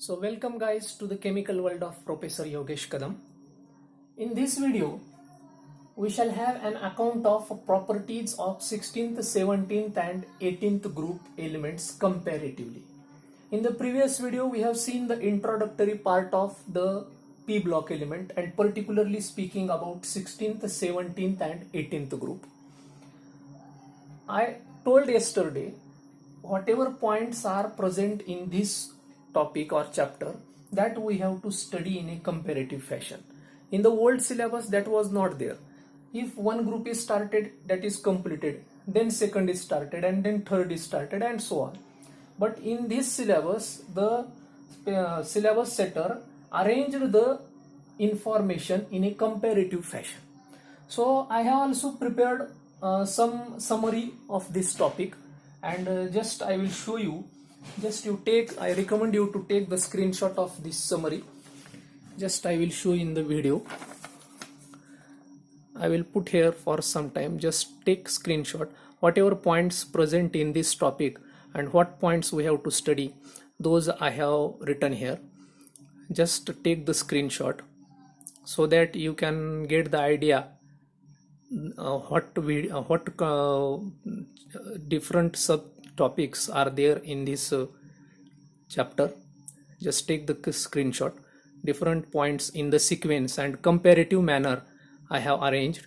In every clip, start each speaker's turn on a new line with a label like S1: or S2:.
S1: So welcome guys to the chemical world of Professor Yogesh Kadam. In this video, we shall have an account of properties of 16th, 17th and 18th group elements comparatively. In the previous video, we have seen the introductory part of the P block element and particularly speaking about 16th, 17th and 18th group. I told yesterday, whatever points are present in this topic or chapter, that we have to study in a comparative fashion. In the old syllabus, that was not there. If one group is started, that is completed, then second is started, and then third is started, and so on. But in this syllabus, the syllabus setter arranged the information in a comparative fashion. So I have also prepared some summary of this topic, and just I will show you. I recommend you to take the screenshot of this summary. Just I will show in the video. I will put here for some time. Just take screenshot whatever points present in this topic and what points we have to study. Those I have written here. Just take the screenshot so that you can get the idea what different subtopics are there in this chapter. Just take the screenshot. Different points in the sequence and comparative manner I have arranged.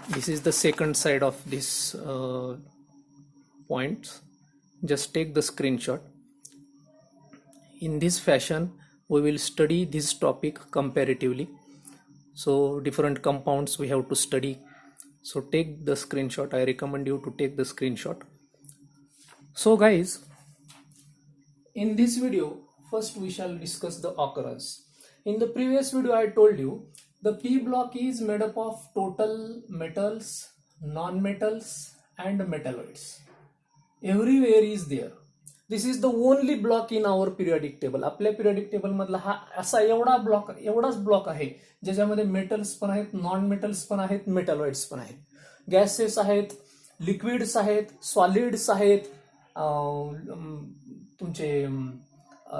S1: This is the second side of this points. Just take the screenshot. In this fashion, we will study this topic comparatively. So different compounds we have to study. So take the screenshot. I recommend you to take the screenshot. So guys, in this video, first we shall discuss the occurrence. In the previous video, I told you the P block is made up of total metals, non-metals and metalloids. Everywhere is there. This is the only block in our periodic table. आपल्या periodic table मधला हा असा एवढाच block आहे ज्याच्यामध्ये metals पण आहेत, non metals पण आहेत, मेटलॉइड्स पण आहेत, गॅसेस आहेत, लिक्विड्स आहेत, सॉलिड्स आहेत, तुमचे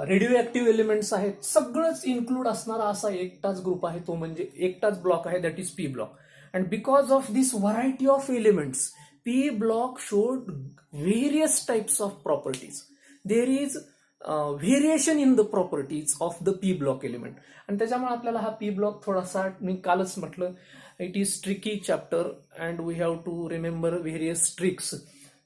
S1: रेडिओ ऍक्टिव्ह एलिमेंट्स आहेत. सगळंच इन्क्लूड असणारा असा एकटाच ग्रुप आहे, तो म्हणजे एकटाच ब्लॉक आहे, that is P block. And because of this variety of elements, P block showed various types of properties. There is variation in the properties of the P block element. आणि त्याच्यामुळे आपल्याला हा P block थोडासा, मी कालच म्हटलं, it is tricky chapter and we have to remember various tricks.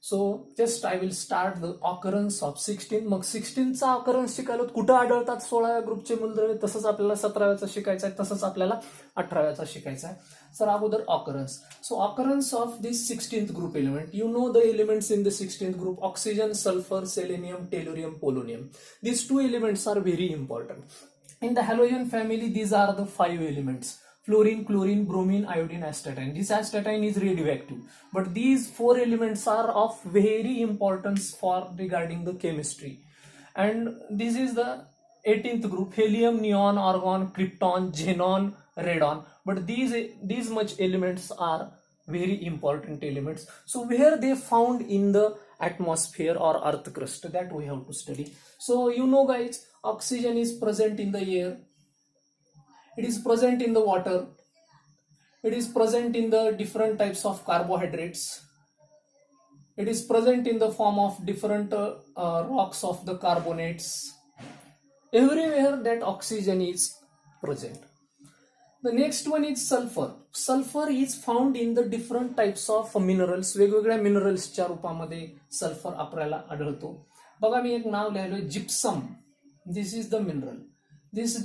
S1: So just I will start the occurrence of 16. मग 16चा occurrence शिकायला कुठं आढळतात 16व्या ग्रुपचे मूलद्रव्ये, तसंच आपल्याला 17व्याचा शिकायचा आहे, तसंच आपल्याला 18व्याचा शिकायचा आहे. सर अगोदर occurrence. So occurrence of this 16th group element, you know the elements in the 16th group: oxygen, sulfur, selenium, tellurium, polonium. These two elements are very important. In the halogen family, these are the 5 elements: fluorine, chlorine, bromine, iodine, astatine. This astatine is radioactive, but these 4 elements are of very importance for regarding the chemistry. And this is the 18th group: helium, neon, argon, krypton, xenon, radon. But these much elements are very important elements. So where they found in the atmosphere or earth crust, that we have to study. So you know guys, oxygen is present in the air, it is present in the water, it is present in the different types of carbohydrates, it is present in the form of different rocks of the carbonates. Everywhere that oxygen is present. The next one is sulfur. Sulfur is found in the different types of minerals. वेगवेगळ्या मिनरल्सच्या रूपामध्ये sulphur आपल्याला आढळतो. बघा मी एक नाव लिहिलंय, gypsum. This is the mineral. This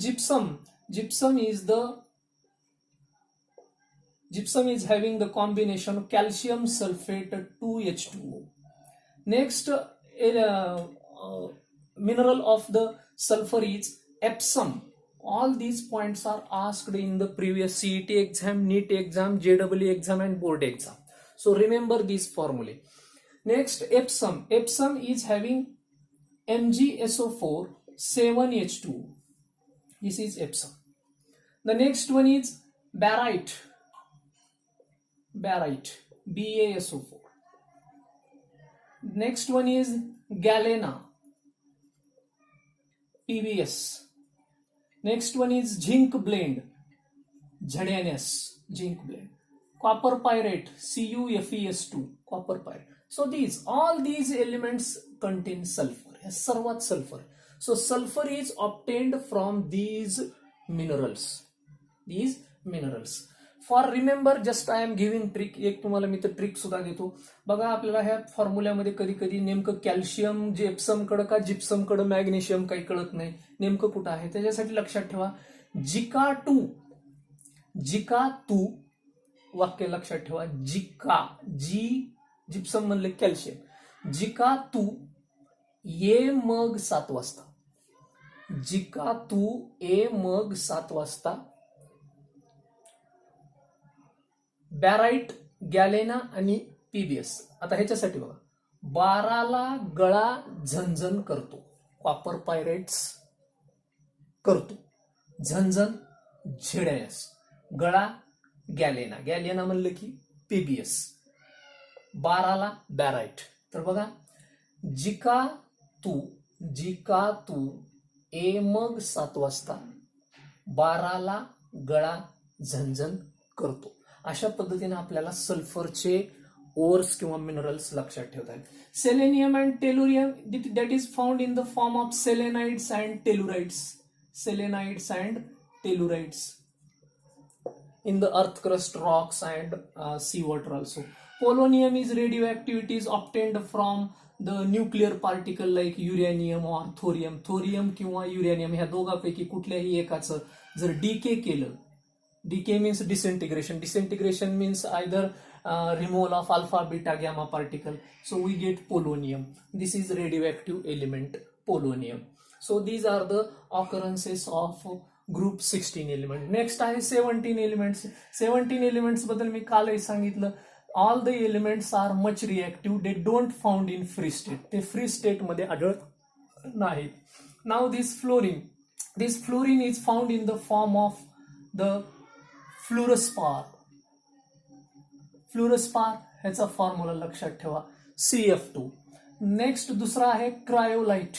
S1: gypsum is having the combination of calcium sulfate 2H2O. Next mineral of the sulfur is Epsom. All these points are asked in the previous CET exam, NEET exam, JEE exam and board exam. So remember these formulae. Next, Epsom. Epsom is having MgSO4 7H2O. This is Epsom. The next one is barite. BaSO4. Next one is galena. PbS. Next one is zinc blend, ZnS, zinc blend. Copper pyrite, CuFeS2, copper pyrite. So all these elements contain sulfur. हे सर्वात sulfur. So sulfur is obtained from these minerals. For remember just I am giving trick. एक तुम्हाला मी तर trick सुद्धा देतो बघा. आपल्याला ह्या फॉर्म्युल्यामध्ये कधी कधी नेमकं कॅल्शियम जिप्सम कडं का जिप्सम कडं मॅग्नेशियम काही कळत नाही, नेमकं कुठं आहे. त्याच्यासाठी लक्षात ठेवा जिका टू वाक्य लक्षात ठेवा. जिप्सम म्हणले कॅल्शियम. जिका तू ये मग 7 वाजता. जिका तू ए मग 7 वाजता. बॅराइट, गॅलेना आणि PbS. आता ह्याच्यासाठी बघा 12ला गळा झनझन करतो. कॉपर पायराइट्स करतो झनझन ZnS. गळा गॅलेना म्हणलं की PbS. 12ला बॅराइट. तर बघा जिका तू ए मग 7 वाजता 12ला गळा झनझन करतो. अशा पद्धतीने आपल्याला सल्फरचे ओर्स किंवा मिनरल्स लक्षात ठेवता येईल. Selenium and tellurium that is found in the form of selenides and tellurides in the earth crust rocks and seawater also. Polonium is radioactive. It is obtained from the nuclear particle like uranium or thorium. Thorium किंवा uranium ह्या दोघांपैकी कुठल्याही एकाचं जर DK केलं, DK means disintegration. Disintegration means either removal of alpha, beta, gamma particle. So we get polonium. This is radioactive element polonium. So these are the occurrences of group 16 element. Next आहे 17 elements. 17 elements बद्दल मी कालही सांगितलं. All the elements are much reactive. They don't found in free state. ते free state मध्ये आढळत नाहीत. Now this fluorine is found in the form of the fluorspar. ह्याचा फॉर्म्युला लक्षात ठेवा CF2. नेक्स्ट दुसरा आहे cryolite.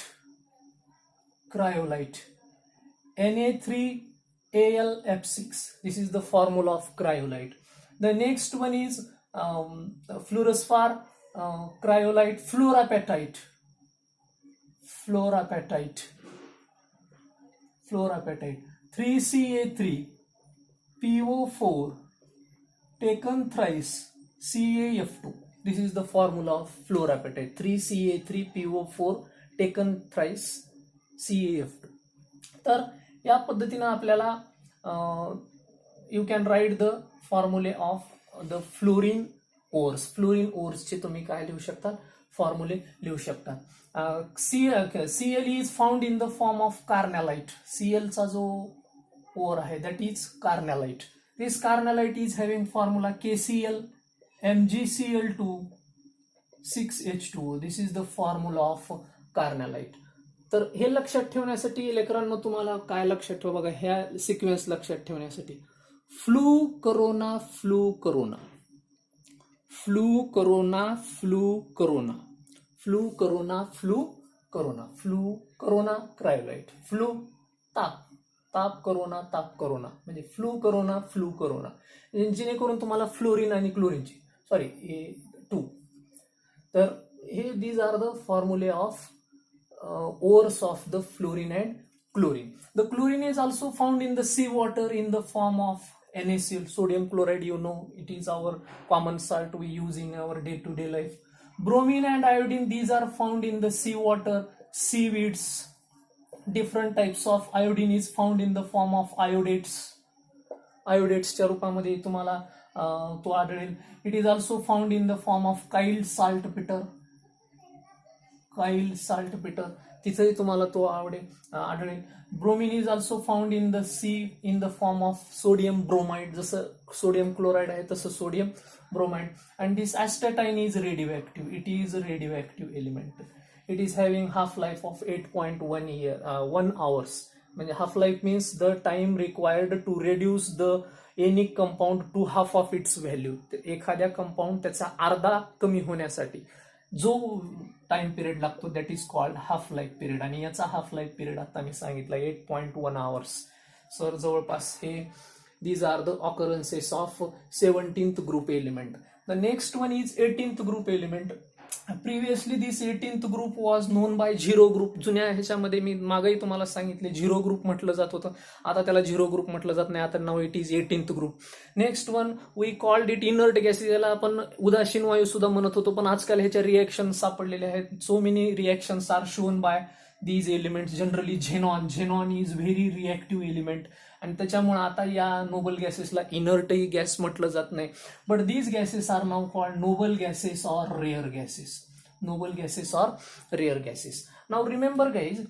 S1: Na3AlF6. This is the formula of cryolite. The next one is fluorspar, cryolite, fluorapatite. 3Ca3 PO4 taken thrice CaF2. This is the formula of fluorapatite. 3Ca3 PO4 taken thrice CaF2. तर या पद्धतीनं आपल्याला you can write the फॉर्म्युले of the fluorine ओर्सचे तुम्ही काय लिहू शकता, फॉर्म्युले लिहू शकता. Cl is found in the form of carnallite. Clचा जो ओर आहे that is carnallite. This carnallite is having formula KCl MgCl2 6H2O. This is the formula of carnallite. तर हे लक्षात ठेवण्यासाठी लेकरांनो तुम्हाला काय लक्षात ठेवा बघा, ह्या सिक्वेन्स लक्षात ठेवण्यासाठी फ्लू करोना क्रायोलाइट. फ्लू ताप करोना म्हणजे फ्लू करोना जेणेकरून तुम्हाला फ्लोरीन आणि क्लोरीनची टू. तर हे दीज आर द फॉर्म्युले of ores of the fluorine and chlorine. The chlorine is also found in the seawater in the form of NaCl, sodium chloride. You know, it is our common salt we use in our day-to-day life. Bromine and iodine, these are found in the seawater, seaweeds. Different types of iodine is found in the form of iodates. च्या रूपामध्ये तुम्हाला तो आढळेल. It is also found in the form of Kyle saltpeter. तिथेही तुम्हाला तो आढळेल. Bromine is also found in the sea in the form of sodium bromide. जसं सोडियम क्लोराइड आहे तसं sodium bromide. And this astatine is radioactive element. It is having half life of 8.1 hours. म्हणजे half life means the time required to reduce the any compound to half of its value. एखाद्या compound त्याचा अर्धा कमी होण्यासाठी जो time period लागतो that is called half life period, आणि याचा हाफ लाईफ पिरियड आता मी सांगितलं 8.1 hours. सर जवळपास हे these are the occurrences of 17th group element. The next one is 18th group element. Previously this 18th group was known by zero group. जुन्या ह्याच्यामध्ये मी मागेही तुम्हाला सांगितले झिरो ग्रुप म्हटलं जात होतं, आता त्याला झिरो ग्रुप म्हटलं जात नाही, आता now it is 18th group. Next one we called it inert gases, याला आपण उदासीन वायू सुद्धा म्हणत होतो, पण आजकाल ह्याच्या रिएक्शन सापडलेले आहेत. So many reactions are shown by these elements. Generally xenon is very reactive element, आणि त्याच्यामुळे आता या नोबल गॅसेसला इनर्टही गॅस म्हटलं जात नाही. But these gases are now called noble gases or rare gases. Noble gases or rare gases. Now remember guys,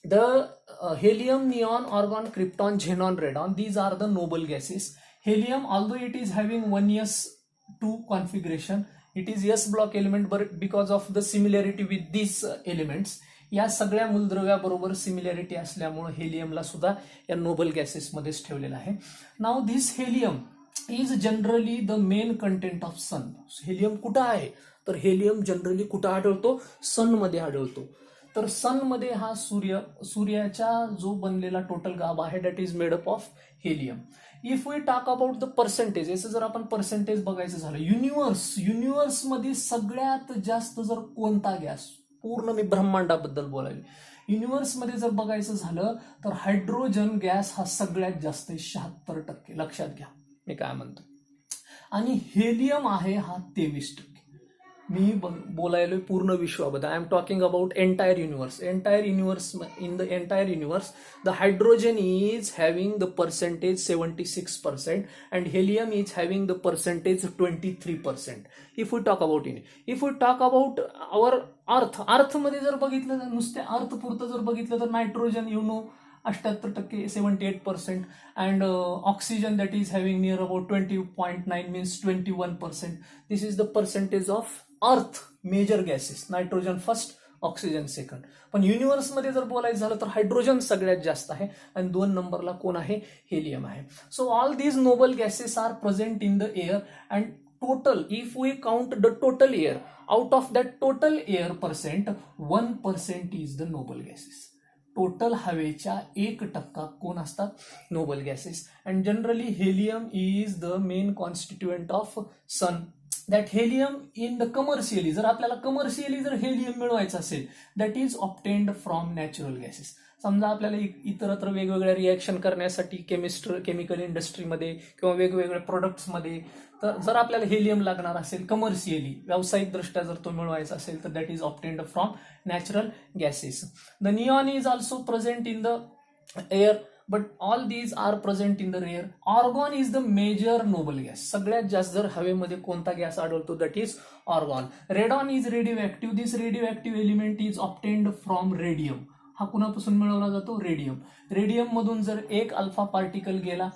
S1: the helium, neon, argon, krypton, xenon, radon, these are the noble gases. Helium, although it is having 1s2 configuration, it is s block element, but because of the similarity with these elements, या सगळ्या मूलद्रव्याबरोबर similarity असल्यामुळे हेलियमला सुद्धा या Nobel गॅसेसमध्येच ठेवलेलं आहे. Now this helium is generally the main content of sun. Helium कुठं आहे, तर हेलियम जनरली कुठं आढळतो, सनमध्ये आढळतो. तर सनमध्ये हा सूर्याच्या जो बनलेला टोटल गाभा आहे that is made up of helium. If we talk about the percentage, याचं जर आपण पर्सेंटेज बघायचं झालं, युनिव्हर्समध्ये सगळ्यात जास्त जर कोणता गॅस, पूर्ण मी ब्रह्मांडाबद्दल बोलायला, युनिव्हर्समध्ये जर बघायचं झालं तर हायड्रोजन गॅस हा सगळ्यात जास्त आहे 76%. लक्षात घ्या मी काय म्हणतो. आणि हेलियम आहे हा 23%. मी बोलायलोय पूर्ण विश्वाबद्दल. I am talking about entire universe. In the entire universe the hydrogen is having the percentage 76% and helium is having the percentage 23%. If we talk about our अर्थमध्ये जर बघितलं, नुसते अर्थ पुरतं जर बघितलं तर nitrogen 78%, 78%, and oxygen that is having near about 20.9 means 21%. This is the percentage of earth major gases. Nitrogen first, oxygen second. पण युनिव्हर्समध्ये जर बोलायचं झालं तर हायड्रोजन सगळ्यात जास्त आहे आणि 2 नंबरला कोण आहे, हेलियम आहे. So all these noble gases are present in the air and total if we count the total air, out of that total air percent 1% is the noble gases. Total हवेच्या 1% कोण असतात, noble gases. And generally helium is the main constituent of sun. That helium in the commercially, जर आपल्याला commercially जर helium मिळवायचं असेल that is obtained from natural gases. समजा आपल्याला इतरत्र वेगवेगळ्या रिॲक्शन करण्यासाठी केमिकल इंडस्ट्रीमध्ये किंवा वेगवेगळ्या प्रोडक्ट्समध्ये, तर जर आपल्याला हेलियम लागणार असेल कमर्शियली, व्यावसायिक दृष्ट्या जर तो मिळवायचा असेल तर that is obtained from natural gases. The neon is also present in the air, but all these are present in the rare. Argon is the major noble gas. सगळ्यात जास्त जर हवेमध्ये कोणता गॅस आढळतो that is argon. Radon is radioactive. This radioactive element is obtained from radium. हा कुणापासून मिळवला जातो, रेडियम. रेडियम मधून जर एक अल्फा पार्टिकल गेला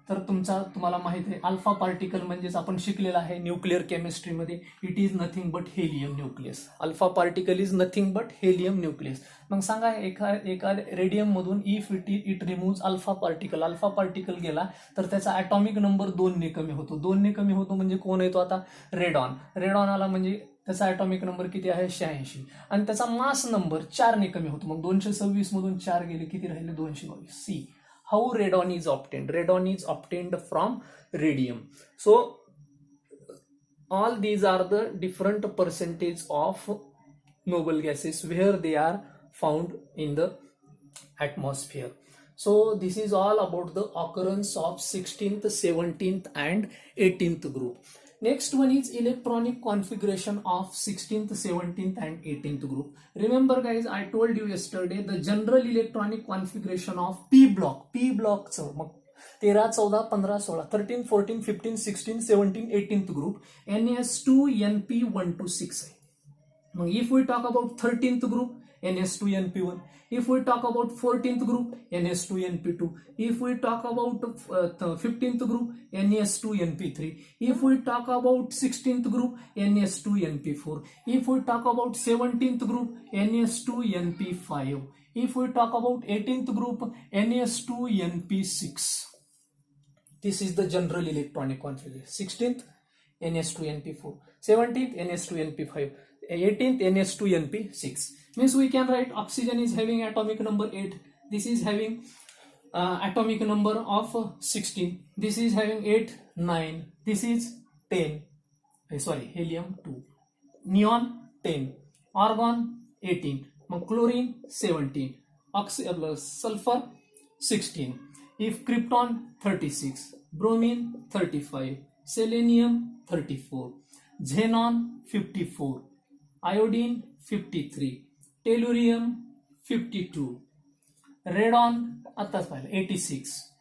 S1: तर तुम्हाला माहित आहे अल्फा पार्टिकल म्हणजेच आपण शिकलेला आहे न्यूक्लिअर केमिस्ट्रीमध्ये, it is nothing but helium nucleus. Alpha particle is nothing but helium nucleus. मग सांगा एका रेडियम मधून if it remove alpha particle गेला तर त्याचा ॲटॉमिक नंबर 2 ने कमी होतो. 2 ने कमी होतो म्हणजे कोण येतो आता, रेडॉन आला म्हणजे त्याचा ॲटॉमिक नंबर किती आहे, 86, आणि त्याचा मास नंबर 4 ने कमी होतो. मग 226 मधून 4 गेले, किती राहिले, 222. See how radon is obtained. Radon is obtained from radium. So all these are the different percentage of noble gases where they are found in the atmosphere. So this is all about the occurrence of 16th, 17th and 18th group. Next one is electronic configuration of 16th, 17th and 18th group. Remember guys, I told you yesterday the general electronic configuration of P block. P block चं मग 13, 14, 15, 16, 13, 14, 15, 16, 17, 18th group NS2NP1 to 6 आहे. मग if we talk about 13th group NS2NP1. If we talk about 14th group NS2NP2. If we talk about 15th group NS2NP3. If we talk about 16th group NS2NP4. If we talk about 17th group NS2NP5. If we talk about 18th group NS2NP6. This is the general electronic configuration. 16th NS2NP4, 17th NS2NP5. 18th NS2 NP6. Means we can write oxygen is having atomic number 8. This is having atomic number of 16. This is having 8, 9. This is 10. Helium 2. Neon 10. Argon 18. Chlorine 17. Sulfur 16. If krypton 36. Bromine 35. Selenium 34. Xenon 54. Iodine 53. Tellurium 52. Radon 86.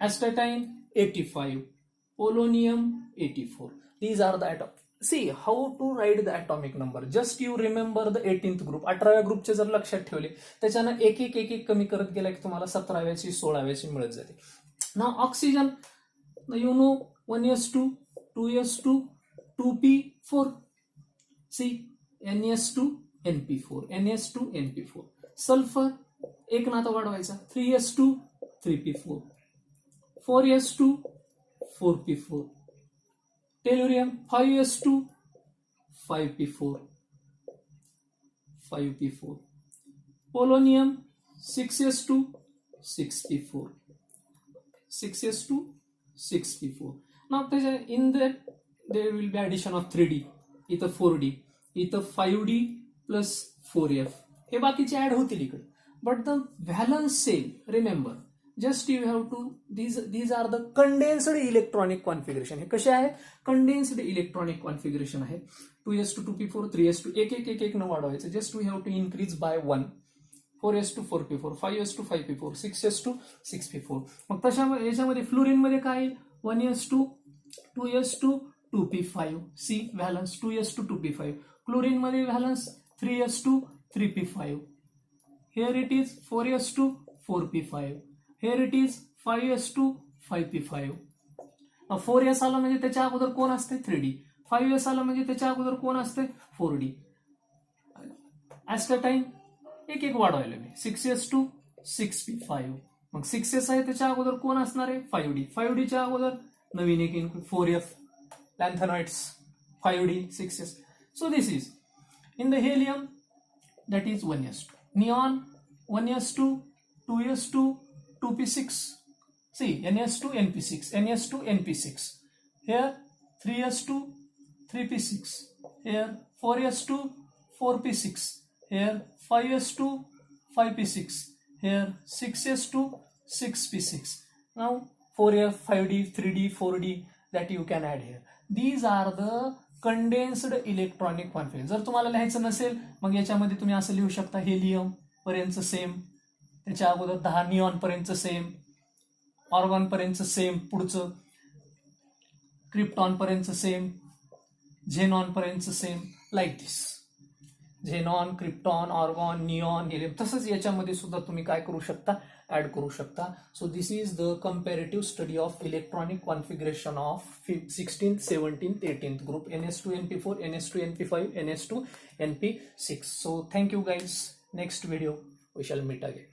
S1: Astatine 85. Polonium 84. These are the atoms. See how to write the atomic number. Just you remember the 18th group. 18व्या ग्रुपचे जर लक्षात ठेवले त्याच्यानं एक एक कमी करत गेला की तुम्हाला 17व्याची 16व्याची मिळत जाते. Now oxygen, you know 1s2, 2s2, 2p4. See NS2 NP4, NS2 NP4. Sulfur एक नातं वाढवायचा 3s2 3p4, 4s2 4p4. Tellurium 5s2 5p4, 5p4. Polonium 6s2 6p4, 6s2 6p4. Now in that there will be addition of 3d, इथं 4d, इथं 5d plus 4f. हे बाकीचे add होतील इकडे. But the valence cell, remember, just you have to, these are the condensed electronic configuration. हे कसे आहे? Condensed electronic configuration आहे. 2s2 2p4, 3s2 एक न वाढवायचं. Just we have to increase by 1. 4s2 4p4, 5s2 5p4, 6s2 6p4. मग तशा याच्यामध्ये फ्लोरीन मध्ये काय येईल? 1s2 2s2 2p5. C valence 2s2 2p5. Chlorine मध्ये valence 3s2 3p5. Here it is 4s2 4p5. Here it is 5s2 5p5. 4s आला म्हणजे त्याच्या अगोदर कोण असते? 3d. 5s आला म्हणजे त्याच्या अगोदर कोण असते? 4d. ऍस्टॅटाईन एक वाढवायला मी 6s2 6p5. मग 6s आहे त्याच्या अगोदर कोण असणार आहे? 5d. 5d च्या अगोदर नवीन एक 4f. लॅन्थेनॉइड्स 5d 6s. So this is in the helium, that is 1s2. Neon 1s2 2s2 2p6. See NS2 NP6, NS2 NP6. Here 3s2 3p6. Here 4s2 4p6. Here 5s2 5p6. Here 6s2 6p6. Now 4f 5d 3d 4d that you can add here. These are the condensed electronic configuration. जर तुम्हाला लिहायचं नसेल मग याच्यामध्ये तुम्ही असं लिहू शकता हेलियम पर्यंत सेम, त्याच्या अगोदर 10 निऑन पर्यंत सेम, ऑर्गॉन पर्यंत सेम, पुढचं क्रिप्टॉन पर्यंत सेम, झेनॉन पर्यंत same, like this. Xenon, krypton, argon, neon, helium. तसंच याच्यामध्ये सुद्धा तुम्ही काय करू शकता? ऍड करू शकता. So this is the comparative study of electronic configuration of 16th 17th 18th group, NS2 NP4, NS2 NP5, NS2 NP6. So thank you guys. Next video we shall meet again.